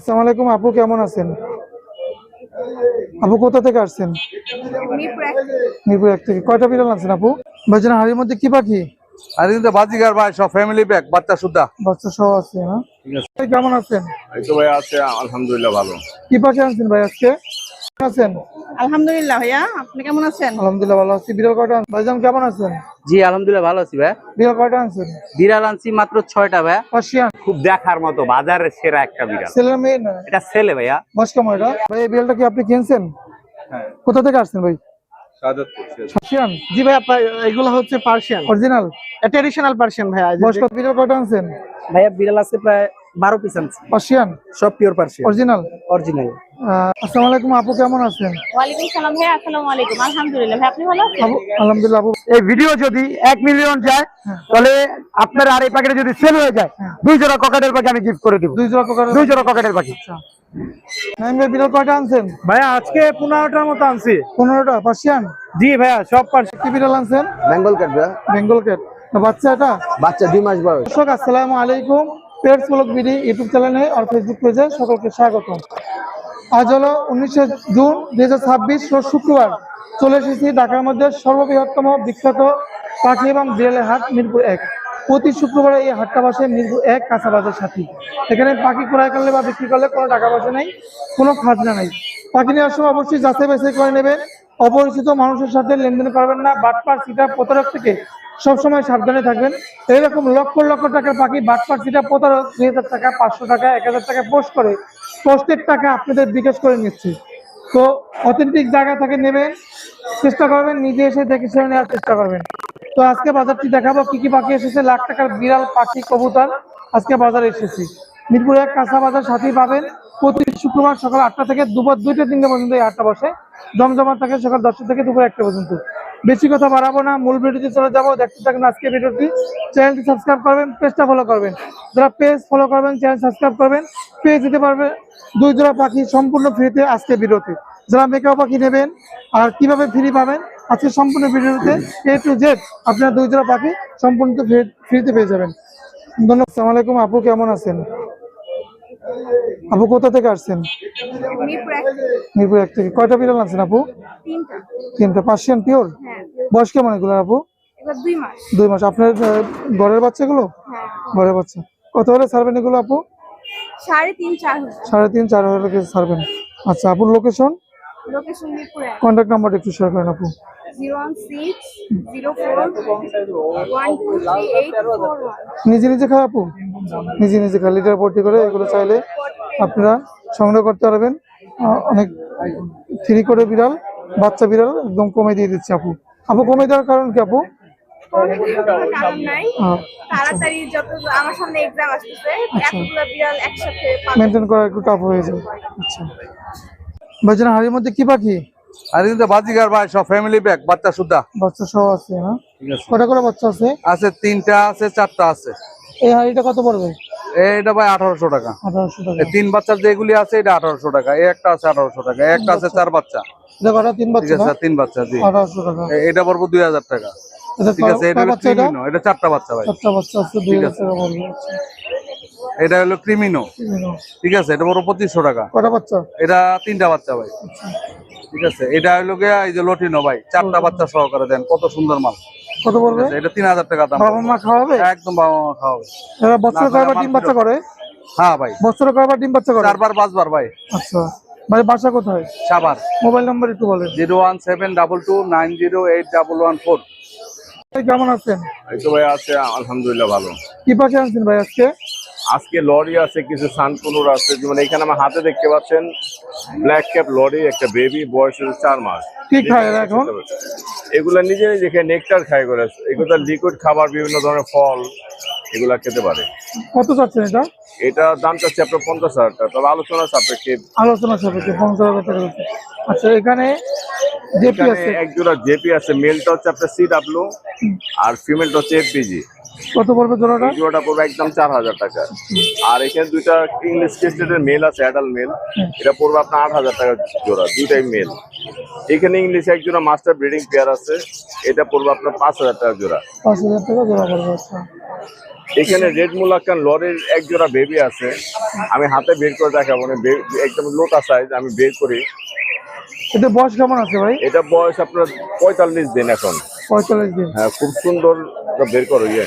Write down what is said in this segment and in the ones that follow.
আসসালামু আলাইকুম আপু, কেমন আছেন? আপু কোথা থেকে আসছেন? মিরপুর 1 থেকে। কয়টা বিড়াল আনছেন আপু? ভাইজান হাড়ির মধ্যে কি পাখি? আর কিন্তু বাজিগার ভাই সব ফ্যামিলি প্যাক বাচ্চা সুদ্ধা। বাচ্চা সহ আছে না? ঠিক আছে ভাই কেমন আছেন? এই তো ভাই আছে আলহামদুলিল্লাহ ভালো। কি পাখি আনছেন ভাই আজকে? কেমন আছেন? আলহামদুলিল্লাহ ভাইয়া, আপনি কেমন আছেন? আলহামদুলিল্লাহ ভালো আছি। বিড়াল কয়টা ভাইজান কেমন আছেন? জি আলহামদুলিল্লাহ ভালো আছি ভাই। বিড়াল কয়টা আনছেন? বিড়াল আনছি মাত্র 6টা ভাই। পার্সিয়ান খুব দেখার মতো বাজারের সেরা একটা বিড়াল। ছেলে না মেয়ে না? এটা ছেলে ভাইয়া। বয়স কেমন এটা? ভাই এই বিড়ালটা কি আপনি কিনছেন? হ্যাঁ কোথা থেকে আসছেন ভাই? সাজাদপুর পার্সিয়ান জি ভাইয়া, এগুলো হচ্ছে পার্সিয়ান, অরিজিনাল? ট্র্যাডিশনাল পার্সিয়ান ভাইয়া। বয়স কত? বিড়াল কয়টা আনছেন? ভাইয়া বিড়াল আছে প্রায় 12 পিস আনছি, পার্সিয়ান সব পিওর পার্সিয়ান অরিজিনাল? অরিজিনাল। আসসালামু আলাইকুম আপু, কেমন আছেন? ওয়ালাইকুম সালাম ভাইয়া, আসসালামু আলাইকুম। আলহামদুলিল্লাহ ভাই, আপনি ভালো আছেন? আপু আলহামদুলিল্লাহ আপু। এই ভিডিও যদি 1 মিলিয়ন যায় তাহলে আপনার আর এই পাখিটা যদি সেল হয়ে যায় 2 জোড়া ককাটেল পাখি আমি গিফট করে দিব। 2 জোড়া কোকার? 2 জোড়া ককাটেল পাখি। নাইম ভাই বিড়াল কয়টা আনছেন? ভাইয়া আজকে 15টার মতো আনছি। 15টা পার্সিয়ান? জি ভাইয়া সব পার্সি। কি বিড়াল আনছেন? বেঙ্গল ক্যাট ভাইয়া, বেঙ্গল ক্যাট। বাচ্চা এটা? বাচ্চা 2 মাস বয়স। দর্শক আসসালামু আলাইকুম, পেটস ব্লগ বিডি ইউটিউব চ্যানেলে আর ফেসবুক পেজে সকলকে স্বাগতম। আজ হলো 19শে জুন 2026 রোজ শুক্রবার। চলে এসেছি ঢাকার মধ্যে সর্ববৃহত্তম বিখ্যাত পাখি এবং বিড়ালের হাট মিরপুর 1। প্রতি শুক্রবারে এই হাটটা বসে মিরপুর 1 কাঁচা বাজার সাথী। এখানে পাখি ক্রয় করলে বা বিক্রি করলে কোনো টাকা পয়সা নেই, কোনো খাজনা নেই। পাখি নেওয়ার সময় অবশ্যই যাচাই বাছাই করে নেবেন। অপরিচিত মানুষের সাথে লেনদেন করবেন না। বাটপার সিটা প্রতারক থেকে সবসময় সাবধানে থাকবেন। এইরকম লক্ষ লক্ষ টাকার পাখি বাটপার সিটা প্রতারক 2000 টাকা, 500 টাকা, 1000 টাকা পোস্ট করে পোস্টের টাকা আপনাদের বিকাশ করে নিচ্ছে। তো অথেন্টিক জায়গা থেকে নেবেন, চেষ্টা করবেন নিজে এসে দেখে শুনে নেওয়ার চেষ্টা করবেন। তো আজকে বাজারটি দেখাবো কি কি পাখি এসেছে। লাখ টাকার বিড়াল, পাখি, কবুতর আজকে বাজারে এসেছি। মিরপুর 1 কাঁচা বাজার সাথেই পাবেন। প্রতি শুক্রবার সকাল 8টা থেকে দুপুর 2টা-3টা পর্যন্ত এই হাটটা বসে। জমজমাট থাকে সকাল 10টা থেকে দুপুর 1টা পর্যন্ত। বেশি কথা বাড়াবো না, মূল ভিডিওতে চলে যাবো। দেখতে থাকুন আজকে ভিডিওটি। চ্যানেলটি সাবস্ক্রাইব করবেন, পেজটা ফলো করবেন। যারা পেজ ফলো করবেন, চ্যানেল সাবস্ক্রাইব করবেন, পেয়ে যেতে পারবে 2 জোড়া পাখি সম্পূর্ণ ফ্রিতে আজকে ভিডিওতে। যারা মেকাও পাখি নেবেন আর কিভাবে ফ্রি পাবেন আজকে সম্পূর্ণ ভিডিওতে A to Z আপনারা 2 জোড়া পাখি সম্পূর্ণ ফ্রিতে পেয়ে যাবেন। ধন্যবাদ। আসসালামু আলাইকুম আপু, কেমন আছেন? আপু কোথা থেকে আসছেন? মিরপুর 1 থেকে। কয়টা বিড়াল আনছেন আপু? 3টা। 3টা পার্সিয়ান পিওর? হ্যাঁ, বয়স কেমন এগুলো আপু? এবার 2 মাস। 2 মাস। আপনার ঘরের বাচ্চাগুলো? হ্যাঁ, ঘরের বাচ্চা। কত হলে ছাড়বেন এগুলো আপু? 3.5-4 হাজার। 3.5-4 হলে ছাড়বেন। আচ্ছা আপুর লোকেশন, লোকেশন মিরপুর 1। কন্ট্যাক্ট নাম্বারটা একটু শেয়ার করেন আপু। 01604123841। নিজে নিজে খায় আপু? নিজে নিজে খায়, লিটার ভর্তি করে। এগুলো চাইলে আপনারা সংগ্রহ করতে পারবেন। অনেক ফ্রি করে বিড়াল, বাচ্চা বিড়াল একদম কমে দিয়ে দিচ্ছে আপু। আপু কমে দেওয়ার কারণ কি আপু? কারণ নাই, তাড়াতাড়ি যত আমার সামনে এক্সাম আসতেছে, এতগুলো বিড়াল একসাথে মেনটেন করা একটু টাফ হয়ে যায়। আচ্ছা ভাইজান হাড়ির মধ্যে কি পাখি? আর কিন্তু বাজিগার ভাই সব ফ্যামিলি প্যাক বাচ্চা সুদ্ধা। বাচ্চা সহ আছে না? ঠিক আছে কটা করে বাচ্চা আছে? আছে 3টা আছে 4টা আছে। এই হাড়িটা কত পড়বে? এইটা ভাই 1800 টাকা। 1800 টাকা। এই 3 বাচ্চার যেগুলি আছে এটা 1800 টাকা। এই একটা আছে 1800 টাকা, একটা আছে 4 বাচ্চা। এটা কটা? 3 ঠিক বাচ্চা না? আছে 3 বাচ্চা জি। 1800 টাকা। এটা পড়বো 2000 টাকা। এটা ঠিক আছে এটা হলো বাচ্চা? এটা ক্রিমিনো, এটা 4টা বাচ্চা ভাই। 4টা বাচ্চা আছে, 2000 টাকা পড়বে। আচ্ছা এটা হলো ক্রিমিনো, ঠিক আছে এটা পড়বো 2500 টাকা। কটা বাচ্চা? এটা 3টা বাচ্চা ভাই। ঠিক আছে এটা হলো গিয়া এই যে লটিনো ভাই, 4টা বাচ্চা সহকারে দেন, কত সুন্দর মাল। কত পড়বে? এটা 3000 টাকা দাম। বাবা মা খাওয়াবে? একদম বাবা মা খাওয়াবে। এরা বছরে কয়বার ডিম বাচ্চা করে? হ্যাঁ ভাই বছরে কয়বার ডিম বাচ্চা করে? 4বার 5বার ভাই। আচ্ছা ভাই, বাসা কোথায়? সাবার। মোবাইল নাম্বার একটু বলেন। 01722908114। ভাই কেমন আছেন? এই তো ভাই আছে আলহামদুলিল্লাহ ভালো। কি পাখি আনছেন ভাই আজকে? আজকে লরি আছে, কিছু সানকুনুর আছে, যেমন এখানে আমার হাতে দেখতে পাচ্ছেন ব্ল্যাক ক্যাপ লরি, একটা বেবি, বয়স হচ্ছে 4 মাস। কি খায় এরা এখন? এগুলা নিজে নিজে খেয়ে নেকটার খায় করে, এগুলো লিকুইড খাবার, বিভিন্ন ধরনের ফল এগুলা খেতে পারে। কত চাচ্ছেন এটা? এটা দাম চাচ্ছে আপনার 50,000 টাকা, তবে আলোচনা সাপেক্ষে। আলোচনা সাপেক্ষে 50,000 টাকা আছে। আচ্ছা এখানে জেপি এখানে আছে? এক জোড়া জেপি আছে, মেলটা হচ্ছে আপনার CW আর ফিমেলটা হচ্ছে FBG। কত পড়বে জোড়াটা? এই জোড়াটা পড়বে একদম 4000 টাকা। আর এখানে 2টা ইংলিশ ক্রিস্টেটের মেল আছে, অ্যাডাল্ট মেল, এটা পড়বে আপনার 8000 টাকা জোড়া, 2টাই মেল। এখানে ইংলিশ এক জোড়া মাস্টার ব্রিডিং পেয়ার আছে, এটা পড়বে আপনার 5000 টাকা জোড়া। 5000 টাকা জোড়া পড়বে। আচ্ছা এখানে রেড মুলাক্কান লরির এক জোড়া বেবি আছে, আমি হাতে বের করে দেখাবো না, একদম লোটা সাইজ, আমি বের করি। এটা বয়স কেমন আছে ভাই? এটা বয়স আপনার 45 দিন এখন। 45 দিন। হ্যাঁ, খুব সুন্দর। বের করো ইয়ে।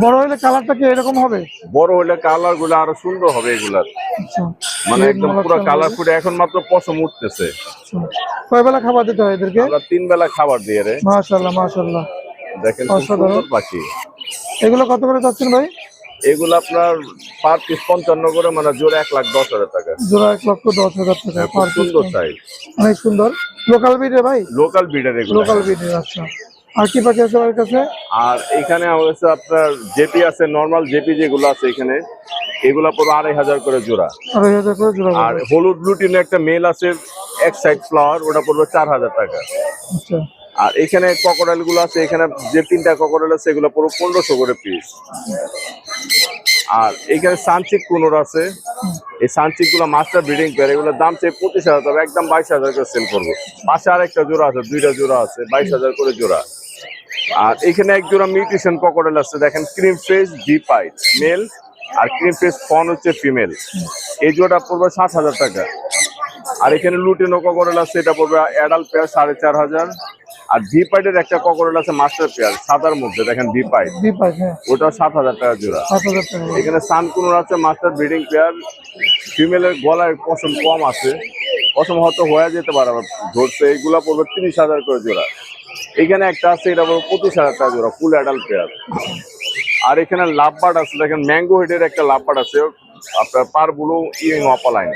বড় হলে কালারটা কি এরকম হবে? বড় হলে কালার গুলো আরো সুন্দর হবে এগুলার, আচ্ছা, মানে একদম পুরো কালার ফুটে। এখন মাত্র পশম উঠতেছে। আচ্ছা। কয় বেলা খাবার দিতে হয় এদেরকে? আমরা 3 বেলা খাবার দিয়ে রে। মাশাআল্লাহ মাশাআল্লাহ, দেখেন খুব অসাধারণ। সুন্দর পাখি। এগুলো কত করে যাচ্ছেন ভাই? এগুলো আপনার পার পিস 55 করে, মানে জোড়া 1,10,000 টাকা। জোড়া 1,10,000 টাকা। খুব সুন্দর সাইজ, অনেক সুন্দর। লোকাল ব্রিডের ভাই? লোকাল ব্রিডার এগুলো। লোকাল ব্রিডের। আচ্ছা, আর কি পাখি আছে আপনার কাছে? আর এখানে হচ্ছে আপনার জেপি আছে, নরমাল জেপি যেগুলো আছে এখানে, এগুলা পুরো 2,500 করে জোড়া। 2,500 করে জোড়া। আর হলুদ লুটিনে একটা মেল আছে, এক সাইড ফ্লাওয়ার, ওটা পড়বে 4,000 টাকা। আচ্ছা, আর এখানে ককরেল গুলো আছে, এখানে যে 3টা ককরেল আছে এগুলো পুরো 1500 করে পিস। আর এখানে সানচিক কুনোর আছে, এই সানচিক গুলো মাস্টার ব্রিডিং পেয়ার, এগুলোর দাম চাই 25,000, তবে একদম 22,000 করে সেল করবো। পাশে আরেকটা জোড়া আছে, 2টা জোড়া আছে, 22,000 করে জোড়া। আর এখানে এক জোড়া মিউটেশন ককরেল আছে, দেখেন ক্রিম ফেস ডিপাইট মেল আর ক্রিম ফেস ফন হচ্ছে ফিমেল। এই জোড়া পড়বে 7,000 টাকা। আর এখানে লুটিনো ককরেল আছে, এটা পড়বে অ্যাডাল্ট পেয়ার 4,500। আর ডিপাইটের একটা ককরেল আছে মাস্টার পেয়ার সাদার মধ্যে, দেখেন ডিপাইট, হ্যাঁ, ওটা 7,000 টাকা জোড়া। 7,000 টাকা। এখানে সানকুনোর আছে মাস্টার ব্রিডিং পেয়ার, ফিমেলের গলায় পশম কম আছে, পশম হয়তো হয়ে যেতে পারে আবার ধরছে, এইগুলা পড়বে 30,000 করে জোড়া। এখানে একটা আছে, এটা পড়বে 25,000 টাকা জোড়া, ফুল অ্যাডাল্ট পেয়ার। আর এখানে লাভবার্ড আছে, দেখেন ম্যাঙ্গো হেডের একটা লাভবার্ড আছে আপনার পার ব্লু ইং অপালাইন,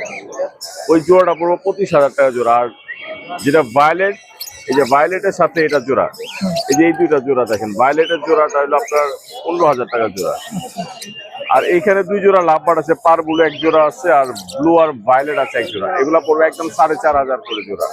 ওই জোড়াটা পড়বে 25,000 টাকা জোড়া। আর যেটা ভায়োলেট, এই যে ভায়োলেটের সাথে এটা জোড়া, এই যে এই 2টা জোড়া দেখেন, ভায়োলেটের জোড়াটা হলো আপনার 15,000 টাকা জোড়া। আর এইখানে 2 জোড়া লাভবার্ড আছে, পার ব্লু এক জোড়া আছে, আর ব্লু আর ভায়োলেট আছে এক জোড়া, এগুলা পড়বে একদম 4,500 করে জোড়া।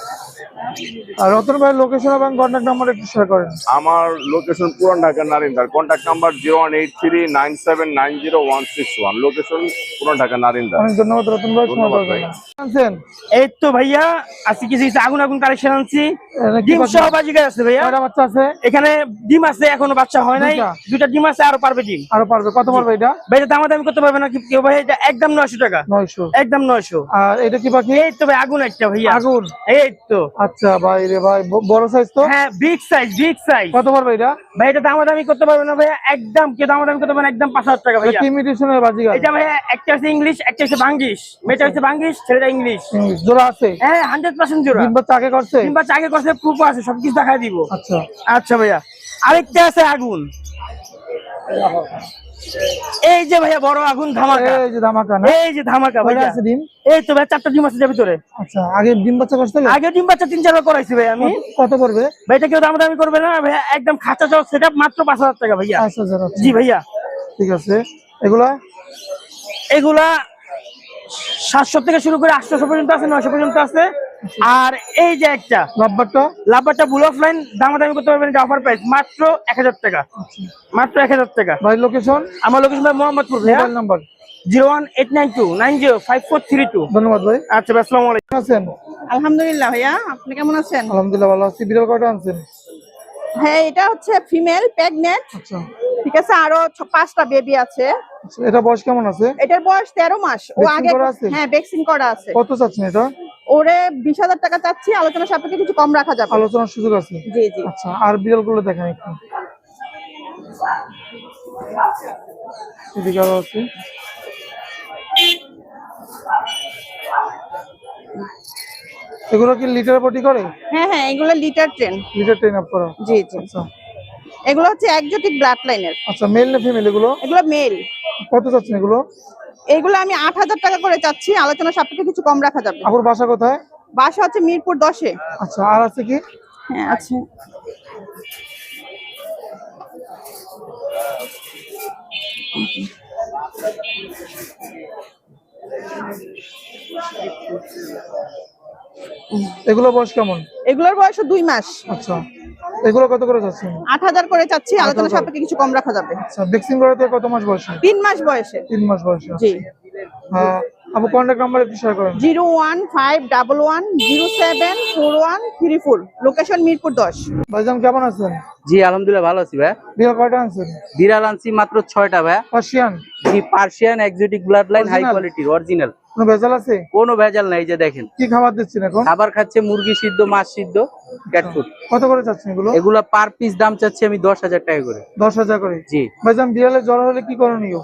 আর রতন ভাই লোকেশন এবং কন্ট্যাক্ট নাম্বার একটু শেয়ার করেন। আমার লোকেশন পুরান ঢাকা নারিন্দার, কন্ট্যাক্ট নাম্বার 01839790161, লোকেশন পুরান ঢাকা নারিন্দার। অনেক ধন্যবাদ রতন ভাই, সময় ধন্যবাদ দেওয়ার ভাই। জন্য। আনছেন? এই তো ভাইয়া আজকে কিছু কিছু আগুন আগুন কালেকশন আনছি। এটা কি ডিম পাখি? সহ বাজিকার আছে ভাইয়া। কয়টা বাচ্চা আছে? এখানে ডিম আছে, এখনো বাচ্চা হয় নাই। দুইটা? 2টা ডিম আছে, আরো পারবে ডিম। আরো পারবে? কত পারবে এটা? ভাই এটা দামাদামি করতে পারবে না কেউ ভাই, এটা একদম 900 টাকা। 900। একদম 900। আর এটা কি পাখি? এই তো ভাই আগুন একটা ভাইয়া। আগুন। এই তো। আচ্ছা ভাই রে ভাই, বড় সাইজ তো? হ্যাঁ, বিগ সাইজ, বিগ সাইজ। কত পারবে এটা? ভাই এটা দামাদামি করতে পারবে না ভাইয়া, একদম কেউ দামাদামি করতে পারবে না, একদম 5,000 টাকা ভাইয়া। কি মিউটেশনের বাজিগার? এটা ভাইয়া একটা হচ্ছে ইংলিশ, একটা হচ্ছে বাঙ্গিশ। মেয়েটা হচ্ছে বাঙ্গিশ, ছেলেটা ইংলিশ। জোড়া আছে? হ্যাঁ, 100% জোড়া। ডিম বাচ্চা আগে করছে? কিংবা চাকে করছে, প্রুফ আছে, সবকিছু দেখাই দিব। আচ্ছা, আচ্ছা ভাইয়া, আরেকটা আছে আগুন। এই যে ভাইয়া বড় আগুন ধামাকা। এই যে ধামাকা না? এই যে ধামাকা কয়টা ভাইয়া। আছে ডিম? এই তো ভাই 4টা ডিম আছে যার ভিতরে। আচ্ছা, আগে ডিম বাচ্চা করছে? আগে ডিম বাচ্চা 3-4 বার করাইছি ভাই আমি। কত পড়বে? ভাই এটা কেউ দামাদামি করবে না ভাইয়া, একদম খাঁচা চাও সেটআপ, মাত্র 5,000 টাকা ভাইয়া। 5,000। জি ভাইয়া। ঠিক আছে। এগুলা এগুলা 700 থেকে শুরু করে 800 পর্যন্ত আছে, 900 পর্যন্ত আছে। আর এই যে একটা লাভবারটা? লাভবারটা ব্লু অফলাইন, দামাদামি করতে পারবেন, এটা অফার প্রাইস মাত্র 1,000 টাকা। মাত্র 1,000 টাকা। ভাই লোকেশন? আমার লোকেশন ভাই মোহাম্মদপুর ভাইয়া। Mobile number? 01892905432। ধন্যবাদ ভাই। আচ্ছা ভাই, আসসালামু আলাইকুম। কেমন আছেন? আলহামদুলিল্লাহ ভাইয়া, আপনি কেমন আছেন? আলহামদুলিল্লাহ ভালো আছি। বিড়াল কয়টা আনছেন? হ্যাঁ, এটা হচ্ছে ফিমেল প্রেগনেন্ট। আচ্ছা, ঠিক আছে, আরো 5টা বেবি আছে। আচ্ছা, এটা বয়স কেমন আছে? এটার বয়স 13 মাস। ও Vaccine আগে করা আছে? হ্যাঁ, ভ্যাকসিন করা আছে। কত চাচ্ছেন এটা? ওরে 20,000 টাকা চাচ্ছি, আলোচনা সাপেক্ষে কিছু কম রাখা যাবে। আলোচনার সুযোগ আছে? জি জি। আচ্ছা, আর বিড়াল গুলো দেখেন একটু। এদিকে আরো আছে। এগুলো কি লিটার পটি করে? হ্যাঁ হ্যাঁ, এগুলো litre train. Litre train up করা? জি জি। আচ্ছা এগুলো হচ্ছে এক্সোটিক ব্লাড লাইনের। আচ্ছা, মেল না ফিমেল এগুলো? এগুলো মেল। কত চাচ্ছেন এগুলো? এগুলো আমি 8,000 টাকা করে চাচ্ছি, আলোচনা সাপেক্ষে কিছু কম রাখা যাবে। আপুর বাসা কোথায়? বাসা হচ্ছে মিরপুর 10-এ। আচ্ছা, আর আছে কি? হ্যাঁ আছে। এগুলো বয়স কেমন? এগুলোর বয়স 2 মাস। আচ্ছা, এগুলো কত করে যাচ্ছেন? 8,000 করে চাচ্ছি, আলোচনা 8,000 সাপেক্ষে কিছু কম রাখা যাবে। আচ্ছা, ভ্যাকসিন করাতে কত মাস বয়সে? 3 মাস বয়সে। 3 মাস বয়সে। জি। আপু কন্ট্যাক্ট নাম্বার একটু শেয়ার করেন। 01511074134 লোকেশন মিরপুর 10। ভাইজান কেমন আছেন? জি আলহামদুলিল্লাহ ভালো আছি ভাই। বিড়াল কয়টা আনছেন? বিড়াল আনছি মাত্র 6টা ভাই। পার্সিয়ান? জি Persian exotic bloodline high Original? কোয়ালিটির অরিজিনাল, কোনো ভেজাল আছে? কোনো ভেজাল নাই। এই যে দেখেন কি খাবার দিচ্ছেন এখন? খাবার খাচ্ছে মুরগি সিদ্ধ, মাছ সিদ্ধ, ক্যাট ফুড। কত করে চাচ্ছেন এগুলো? এগুলা পার পিস দাম চাচ্ছি আমি 10,000 টাকা করে। 10,000 করে? জি। ভাইজান বিড়ালের জ্বর হলে কি করণীয়?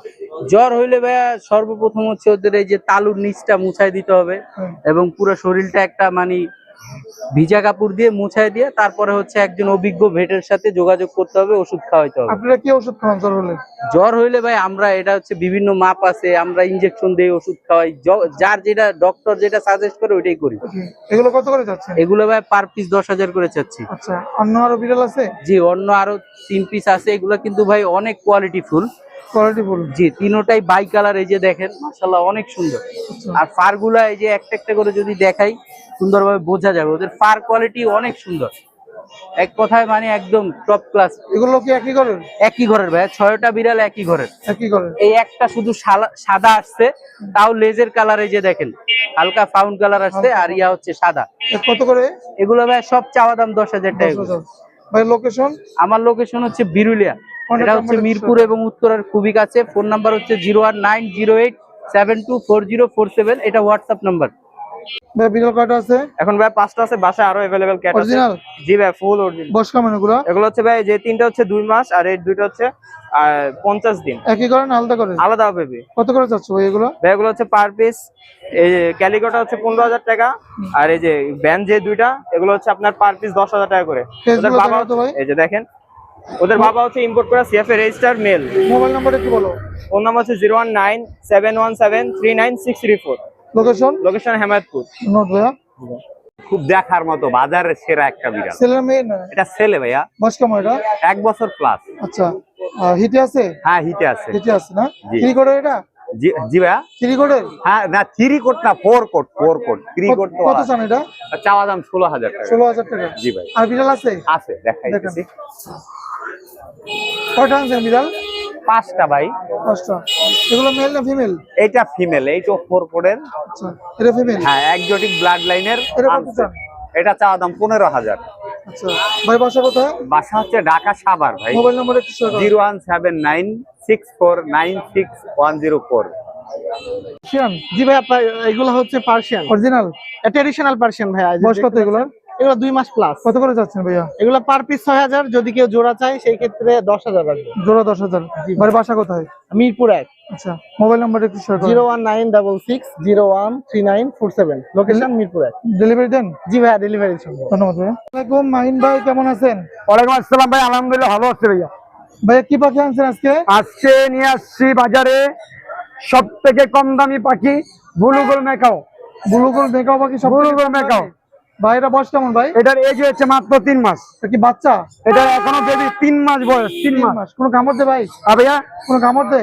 জ্বর হইলে ভাইয়া সর্বপ্রথম হচ্ছে ওদের এই যে তালুর নিচটা মুছাই দিতে হবে হ্যাঁ। এবং পুরো শরীরটা একটা মানে ভিজা কাপড় দিয়ে মুছাই দিয়ে তারপরে হচ্ছে একজন অভিজ্ঞ ভেটের সাথে যোগাযোগ করতে হবে, ওষুধ খাওয়াইতে হবে। আপনারা কি ওষুধ খাওয়ান জ্বর হলে? জ্বর হইলে ভাই আমরা এটা হচ্ছে বিভিন্ন মাপ আছে, আমরা ইনজেকশন দিয়ে ওষুধ খাওয়াই, যার যেটা ডক্টর যেটা সাজেস্ট করে ওইটাই করি। এগুলো কত করে যাচ্ছেন? এগুলো ভাই পার পিস 10,000 করে চাচ্ছি। আচ্ছা, অন্য আরো বিড়াল আছে? জি অন্য আরো 3 পিস আছে, এগুলো কিন্তু ভাই অনেক কোয়ালিটি ফুল। Quality full? জি তিনোটাই বাই কালার, এই যে দেখেন মাশাআল্লাহ অনেক সুন্দর। আর ফার গুলা এই যে একটা একটা করে যদি দেখাই সুন্দরভাবে বোঝা যাবে, ওদের ফার কোয়ালিটি অনেক সুন্দর, এক কথায় মানে একদম টপ ক্লাস। এগুলো কি একই ঘরের? একই ঘরের ভাই, 6টা বিড়াল একই ঘরের। একই ঘরের? এই একটা শুধু সাদা আসছে, তাও লেজের কালার এই যে দেখেন হালকা ফাউন্ড কালার আসছে, আর ইয়া হচ্ছে সাদা। কত করে? এগুলো ভাই সব চাওয়া দাম 10,000 টাকা। 10,000। ভাই লোকেশন? আমার লোকেশন হচ্ছে বিরুলিয়া, এটা হচ্ছে মিরপুর এবং উত্তরার খুবই কাছে। ফোন নাম্বার হচ্ছে 01908724047, এটা হোয়াটসঅ্যাপ নাম্বার। ভাই বিড়াল কয়টা আছে? এখন ভাই 5টা আছে, বাসায় আরো अवेलेबल ক্যাট আছে। অরিজিনাল? জি ভাই ফুল অরিজিনাল। বয়স কেমন এগুলো? এগুলো হচ্ছে ভাই যে 3টা হচ্ছে 2 মাস আর এই 2টা হচ্ছে 50 দিন। একই করে না আলাদা করে? আলাদা বেবি। কত করে চাচ্ছ ভাই এগুলো? ভাই এগুলো হচ্ছে পার পিস, এই যে ক্যালিকোটা হচ্ছে 15,000 টাকা, আর এই যে ব্যান যে 2টা এগুলো হচ্ছে আপনার পার পিস 10,000 টাকা করে। ওদের বাবা তো ভাই এই যে দেখেন, ওদের বাবা হচ্ছে ইম্পোর্ট করা CFA register mail. Mobile number একটু বলো। ফোন নাম্বার হচ্ছে 01971739634। লোকেশন? লোকেশন হেমায়তপুর। নোট ভাইয়া। খুব দেখার মতো বাজারের সেরা একটা বিড়াল। ছেলে না মেয়ে? না এটা ছেলে ভাইয়া, বয়স কেমন এটা? 1 বছর প্লাস। আচ্ছা, হিটে আছে? হ্যাঁ হিটে আছে। হিটে আছে না? জি। কি করে এটা? জি জি ভাইয়া। কি করে? হ্যাঁ না 3 কোট না 4 কোট, 4 কোট 3 কোট তো কত চান এটা? চাওয়া দাম 16,000 টাকা। 16,000 টাকা? জি ভাই। আর বিড়াল আছে? আছে দেখাইতেছি। কয়টা আনছেন বিড়াল? 5টা ভাই। 5টা। এগুলো মেল না ফিমেল? এটা ফিমেল, এইটা 4 কোটের। আচ্ছা, এটা ফিমেল? হ্যাঁ এক্সোটিক ব্লাড লাইনের। এটা কত চান? এটা চাওয়া দাম 15,000। আচ্ছা ভাই, বাসা কোথায়? বাসা হচ্ছে ঢাকা সাভার ভাই। মোবাইল নাম্বার একটু শেয়ার করুন। 01796496104। পার্সিয়ান? জি ভাই, আপনার এগুলো হচ্ছে পার্সিয়ান, অরিজিনাল? ট্রেডিশনাল পার্সিয়ান ভাই। বয়স কত এগুলো? এগুলো 2 মাস প্লাস। কত করে যাচ্ছেন ভাইয়া? এগুলো পার পিস 6,000, যদি কেউ জোড়া চায় সেই ক্ষেত্রে 10,000 লাগবে। জোড়া 10,000? ভাই বাসা কোথায়? মিরপুর 1। আচ্ছা, মোবাইল নাম্বার একটু শেয়ার করুন। 01966013947, লোকেশন মিরপুর 1। ডেলিভারি দেন? জি ভাইয়া, ডেলিভারি সম্ভব। ধন্যবাদ ভাইয়া। আসসালামু মাহিন ভাই, কেমন আছেন? ওয়ালাইকুম আসসালাম ভাই, আলহামদুলিল্লাহ ভালো আছে ভাইয়া। ভাইয়া কি পাখি আনছেন আজকে? আজকে নিয়ে আসছি বাজারে সব থেকে কম দামি পাখি ব্লুগুল মেকাও। ব্লুগুল মেকাও পাখি? সব ব্লুগুল মেকাও ভাই, এটা বয়স কেমন ভাই? এটার এজ হচ্ছে মাত্র 3 মাস। এটা কি বাচ্চা? এটা এখনো বেবি, 3 মাস বয়স। 3 মাস। কোনো কামড় দে ভাই? ভাইয়া কোনো কামড় দে?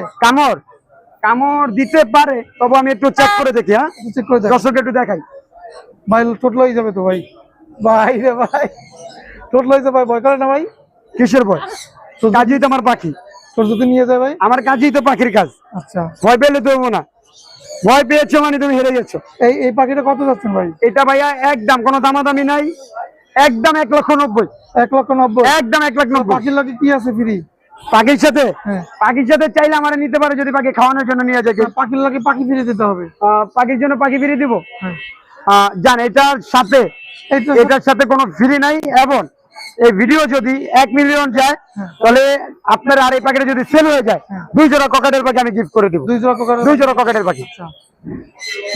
কামড় দিতে পারে, তবে আমি একটু চেক করে দেখি। হ্যাঁ চেক করে দেখ। দর্শক একটু দেখাই। ভাই ঠোঁট লই যাবে তো ভাই। ভাই রে ভাই, ঠোঁট লই যাবে, ভয় করে না ভাই? কিসের ভয়? কাজই তো আমার পাখি। তোর যদি নিয়ে যায় ভাই? আমার কাজই তো পাখির কাজ। আচ্ছা, ভয় পেলে দেবো না। ভয় পেয়েছো মানে তুমি হেরে গেছো। এই পাখিটা কত যাচ্ছেন ভাই? এটা ভাইয়া একদম কোনো দামাদামি নাই, একদম 1,90,000। 1,90,000? একদম 1,90,000। পাখির লাগে কি আছে ফ্রি? পাখির সাথে? হ্যাঁ। পাখির সাথে চাইলে আমার নিতে পারে, যদি পাখি খাওয়ানোর জন্য নিয়ে যায়। পাখির লাগে পাখি ফিরে দিতে হবে? পাখির জন্য পাখি ফিরে দিব। হ্যাঁ। জান এটার সাথে কোনো ফ্রি নাই। এবং এই ভিডিও যদি 1 মিলিয়ন যায়, তাহলে আপনার আর এই পাখিটা যদি সেল হয়ে যায়, 2 জোড়া ককাটের পাখি আমি গিফট করে দিব। 2 জোড়া ককাটের? 2 জোড়া ককাটের পাখি।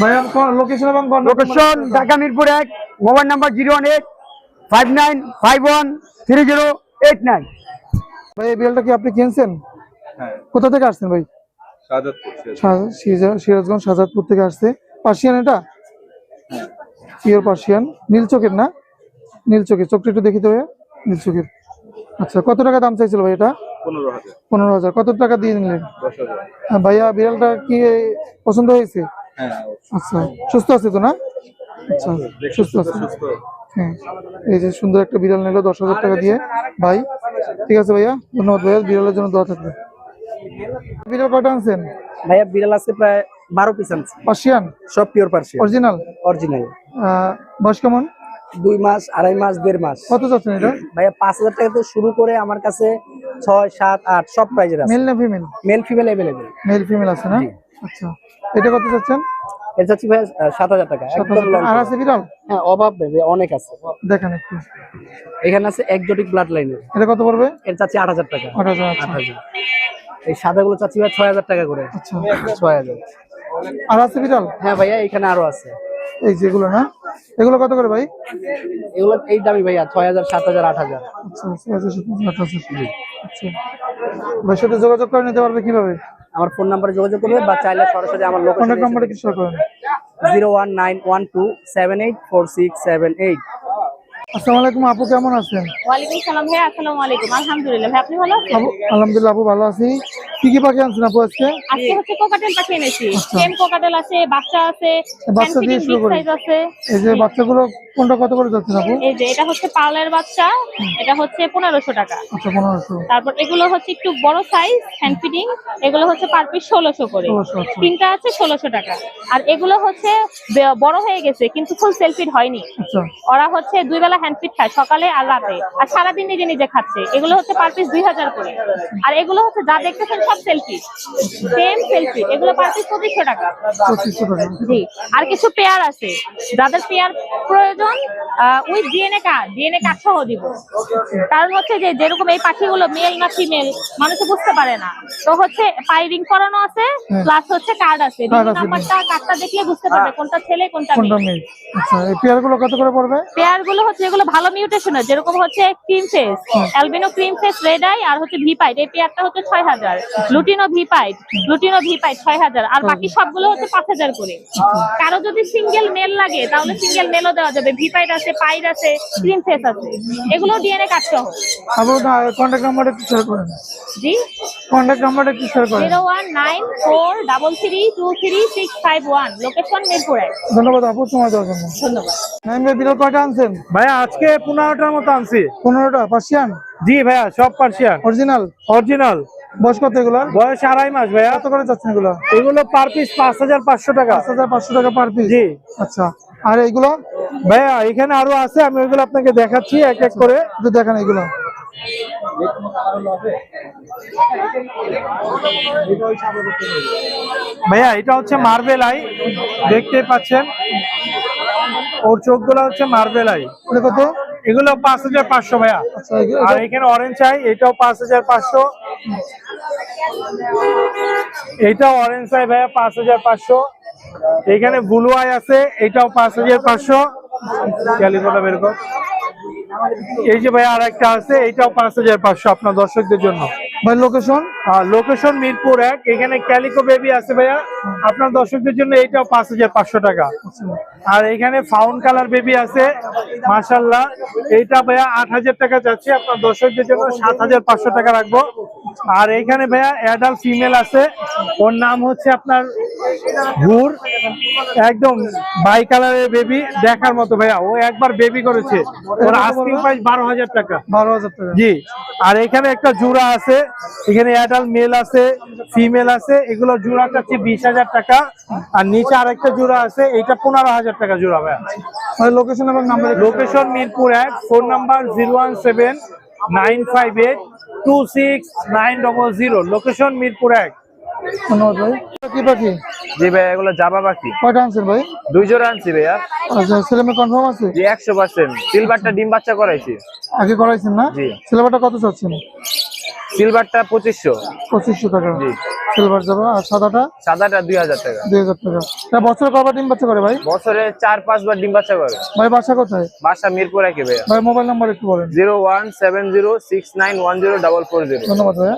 ভাইয়া লোকেশন এবং location Dhaka Mirpur 1, mobile number 01859513089। ভাই এই বিড়ালটা কি আপনি কিনছেন? হ্যাঁ। কোথা থেকে আসছেন ভাই? সিরাজগঞ্জ শাহজাদপুর থেকে আসছে। পার্সিয়ান এটা? পিওর পার্সিয়ান, নীল চোখের না? নীল চোখের, চোখটা একটু দেখি তো ভাইয়া। নীল চোখের। আচ্ছা, কত টাকা দাম চাইছিল ভাই এটা? 15,000। 15,000? কত টাকা দিয়ে নিলেন? 10,000। ভাইয়া বিড়ালটা কি পছন্দ হয়েছে? হ্যাঁ। আচ্ছা, সুস্থ আছে তো না? আচ্ছা, সুস্থ আছে। হ্যাঁ, এই যে সুন্দর একটা বিড়াল নিল 10,000 টাকা দিয়ে ভাই। ঠিক আছে ভাইয়া, ধন্যবাদ ভাইয়া। বিড়ালের জন্য দোয়া থাকবে। বিড়াল কয়টা আনছেন? ভাইয়া বিড়াল আছে প্রায় 12 পিস আনছি, পার্সিয়ান সব পিওর পার্সিয়ান অরিজিনাল। অরিজিনাল। বয়স কেমন? 2 মাস, 2.5 মাস, 1.5 মাস। কত যাচ্ছেন এটা? ভাইয়া 5000 টাকা থেকে শুরু করে আমার কাছে 6, 7, 8 সব প্রাইজের আছে। মেল না female? Male female available. Male female আছে না? আচ্ছা, এটা কত যাচ্ছেন? এর চাচ্ছি ভাইয়া 7000 টাকা। একদম লং। আর আছে বিড়াল? হ্যাঁ, অভাব ভাই অনেক আছে। দেখেন একটু, এখানে আছে এক্সোটিক ব্লাড লাইনের। এটা কত পড়বে? এর চাচ্ছি 8000 টাকা। 8000। আচ্ছা 8000। এই সাদাগুলো চাচ্ছি ভাই 6000 টাকা করে। আচ্ছা, 6000। আর আছে বিড়াল? হ্যাঁ ভাইয়া, এখানে আরো আছে। এই যেগুলো না, এগুলো কত করে ভাই? এগুলো এই দামি ভাইয়া 6000, 7000, 8000। আচ্ছা, 6000। আচ্ছা, ভাই সাথে যোগাযোগ করে নিতে পারবে কিভাবে? আমার ফোন নাম্বারে যোগাযোগ করবে বা চাইলে সরাসরি আমার কন্টাক্ট লোকেশনে নাম্বারটা কি শেয়ার করেন? 01912784678। আসসালামু আলাইকুম আপু, কেমন আছেন? ওয়ালাইকুম সালাম ভাই, আসসালামু আলাইকুম। আলহামদুলিল্লাহ ভাই, আপনি ভালো আছেন? আপু আলহামদুলিল্লাহ আপু ভালো আছি। কি কি পাখি আনছেন আপু আজকে? আজকে হচ্ছে কোকাটেল পাখি এনেছি। সেম কোকাটেল আছে, বাচ্চা আছে, বাচ্চা দিয়ে শুরু করি। সাইজ আছে। এই যে বাচ্চাগুলো কোনটা কত করে যাচ্ছেন আপু? এই যে এটা হচ্ছে পার্লের বাচ্চা, এটা হচ্ছে 1500 টাকা। আচ্ছা 1500। তারপর এগুলো হচ্ছে একটু বড় সাইজ হ্যান্ড ফিডিং, এগুলো হচ্ছে পার পিস 1600 করে। 1600, আচ্ছা। তিনটা আছে 1600 টাকা। আর এগুলো হচ্ছে বড় হয়ে গেছে কিন্তু ফুল সেলফিড হয়নি। আচ্ছা ওরা হচ্ছে 2 বেলা হ্যান্ড ফিড খায়, সকালে আর রাতে, আর সারাদিন নিজে নিজে খাচ্ছে। এগুলো হচ্ছে পার পিস 2000 করে। আর এগুলো হচ্ছে যা দেখতেছেন সব সেলফি, সেম সেলফি। এগুলো পার পিস 2500 টাকা। 2500 টাকা। জি। আর কিছু পেয়ার আছে, যাদের পেয়ার প্রয়োজন উইথ ডিএনএ কার্ড সহ দিব। কারণ হচ্ছে যে যেরকম এই পাখিগুলো মেল না ফিমেল মানুষে বুঝতে পারে না, তো হচ্ছে পাই রিং করানো আছে, প্লাস হচ্ছে কার্ড আছে। নাম্বারটা কার্ডটা দেখলে বুঝতে পারবে কোনটা ছেলে কোনটা কোনটা মেয়ে। মেয়ে। আচ্ছা, এই পেয়ারগুলো কত করে পড়বে? পেয়ার গুলো হচ্ছে এগুলো ভালো মিউটেশনের, যেরকম হচ্ছে cream face, albino cream face red eye, আর হচ্ছে ভি পাইট। এই পেয়ারটা হচ্ছে 6000। Lutino V pint 6000। আর বাকি সবগুলো হচ্ছে 5000 করে। কারো যদি সিঙ্গেল মেল লাগে তাহলে সিঙ্গেল মেলও দেওয়া যাবে। ভি পাইট আছে, পাইট আছে, ক্রিম ফেস আছে, এগুলো ডিএনএ কার্ড সহ। আপু কন্টাক্ট নাম্বারটা একটু শেয়ার করেন। জি, কন্টাক্ট নাম্বারটা একটু শেয়ার করেন। 01943323651, লোকেশন মিরপুর 1। ধন্যবাদ আপু সময় দেওয়ার জন্য। ধন্যবাদ। নাইম ভাই বিড়াল কয়টা আনছেন? ভাইয়া আজকে 15টার মতো আনছি। 15টা পার্সিয়ান? জি ভাইয়া, সব পার্সিয়ান অরিজিনাল? অরিজিনাল। বয়স কত এগুলার? বয়স 2.5 মাস ভাইয়া। কত করে যাচ্ছেন এগুলো? এগুলো পার পিস 5500 টাকা। 5500 টাকা পার পিস? জি। আচ্ছা, আর এইগুলো? ভাইয়া এখানে আরো আছে, আমি ওইগুলো আপনাকে দেখাচ্ছি এক এক করে। একটু দেখান এগুলো। ভাইয়া এটা হচ্ছে মার্বেল আই, দেখতে পাচ্ছেন ওর চোখগুলো হচ্ছে মার্বেল আই। এটা কত? এগুলো 5500 ভাইয়া। আচ্ছা, আর এখানে অরেঞ্জ আই, এটাও 5500। এটাও অরেঞ্জ আই ভাইয়া 5500। এখানে ব্লু আই আছে, এটাও 5500। ক্যালিকোটা বের কর। এই যে ভাইয়া আরেকটা আছে, এটাও 5500 আপনার দর্শকদের জন্য। ভাই লোকেশন? লোকেশন মিরপুর 1। এখানে ক্যালিকো বেবি আছে ভাইয়া আপনার দর্শকদের জন্য, এইটাও 5500 টাকা। আর এখানে ফাউন কালার বেবি আছে মাশাআল্লাহ, এইটা ভাইয়া 8000 টাকা যাচ্ছে, আপনার দর্শকদের জন্য 7500 টাকা রাখবো। আর এখানে ভাইয়া অ্যাডাল্ট ফিমেল আছে, ওর নাম হচ্ছে আপনার ঘুর, একদম বাই কালারের বেবি, দেখার মতো ভাইয়া। ও একবার বেবি করেছে, ওর আস্কিং প্রাইস 12000 টাকা। 12000 টাকা? জি। আর এখানে একটা জোড়া আছে, এখানে অ্যাডাল্ট মেল আছে, ফিমেল আছে, এগুলো জোড়া চাচ্ছি 20000 টাকা। আর নিচে আরেকটা জোড়া আছে, এটা 15000 টাকা জোড়া ভাইয়া। লোকেশন এবং number? Location Mirpur 1, phone number 01795826900, location Mirpur 1। ধন্যবাদ ভাই। কি পাখি? জি ভাইয়া, এগুলো জাবা পাখি। কয়টা আনছেন ভাই? 2 জোড়া আনছি ভাইয়া। আচ্ছা, ছেলে মেয়ে কনফার্ম আছে? জি 100%। সিলভারটা ডিম বাচ্চা করাইছি। আগে করাইছেন না? জি। সিলভারটা কত চাচ্ছেন? সিলভারটা 2500। 2500 টাকা? জি। সিলভার যাবে। আর সাদাটা? সাদাটা 2000 টাকা। 2000 টাকা। এটা বছরে কয়বার ডিম বাচ্চা করে ভাই? বছরে 4-5 বার ডিম বাচ্চা করে। ভাই বাসা কোথায়? বাসা মিরপুর 1 ভাইয়া। ভাই মোবাইল নাম্বার একটু বলেন। 01706910440। ধন্যবাদ ভাইয়া।